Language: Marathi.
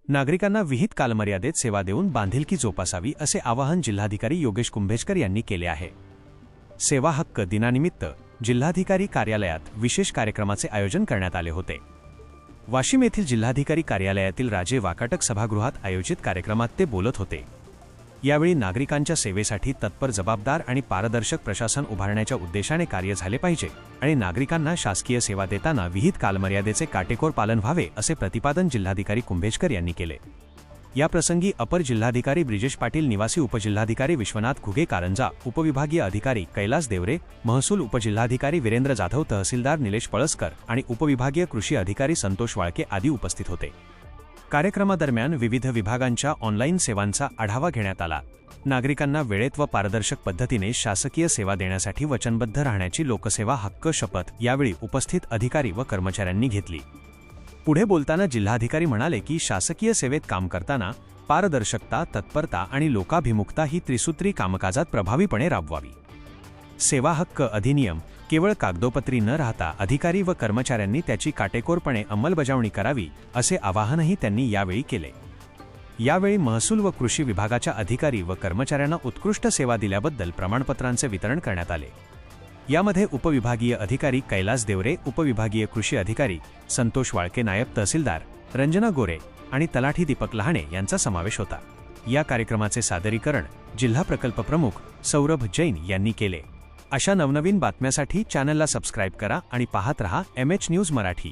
नागरिकांना विहित कालमर्यादेत सेवा देऊन बांधिलकी जोपासावी असे आवाहन जिल्हाधिकारी योगेश कुंभेजकर यांनी केले आहे। सेवा हक्क दिनानिमित्त जिल्हाधिकारी कार्यालयात विशेष कार्यक्रमाचे आयोजन करण्यात आले होते। वाशिम येथील जिल्हाधिकारी कार्यालयातील राजे वाकाटक सभागृहात आयोजित कार्यक्रमात ते बोलत होते। यावेळी नागरिकांच्या सेवेसाठी तत्पर, जबाबदार आणि पारदर्शक प्रशासन उभारण्याच्या उद्देशाने कार्य झाले पाहिजे आणि नागरिकांना शासकीय सेवा देताना विहित कालमर्यादेचे काटेकोर पालन व्हावे असे प्रतिपादन जिल्हाधिकारी कुंभेजकर यांनी केले। या प्रसंगी अपर जिल्हाधिकारी ब्रिजेश पाटील, निवासी उपजिल्हाधिकारी विश्वनाथ घुगे कारंजा, उपविभागीय अधिकारी कैलास देवरे, महसूल उपजिल्हाधिकारी वीरेंद्र जाधव, तहसीलदार निलेश पळसकर आणि उपविभागीय कृषी अधिकारी संतोष वाळके आदी उपस्थित होते। कार्यक्रमादरम्यान विविध विभागांच्या ऑनलाईन सेवांचा आढावा घेण्यात आला। नागरिकांना वेळेत व पारदर्शक पद्धतीने शासकीय सेवा देण्यासाठी वचनबद्ध राहण्याची लोकसेवा हक्क शपथ यावेळी उपस्थित अधिकारी व कर्मचाऱ्यांनी घेतली। पुढे बोलताना जिल्हाधिकारी म्हणाले की शासकीय सेवेत काम करताना पारदर्शकता, तत्परता आणि लोकाभिमुखता ही त्रिसूत्री कामकाजात प्रभावीपणे राबवावी। सेवा हक्क अधिनियम केवळ कागदोपत्री न राहता अधिकारी व कर्मचाऱ्यांनी त्याची काटेकोरपणे अंमलबजावणी करावी असे आवाहनही त्यांनी यावेळी केले। यावेळी महसूल व कृषी विभागाच्या अधिकारी व कर्मचाऱ्यांना उत्कृष्ट सेवा दिल्याबद्दल प्रमाणपत्रांचे वितरण करण्यात आले। यामध्ये उपविभागीय अधिकारी कैलास देवरे, उपविभागीय कृषी अधिकारी संतोष वाळके, नायब तहसीलदार रंजना गोरे आणि तलाठी दीपक लहाणे यांचा समावेश होता। या कार्यक्रमाचे सादरीकरण जिल्हा प्रकल्प प्रमुख सौरभ जैन यांनी केले। अशा नवनवीन बातम्यांसाठी चॅनलला सबस्क्राईब करा आणि पाहत रहा MH न्यूज मराठी।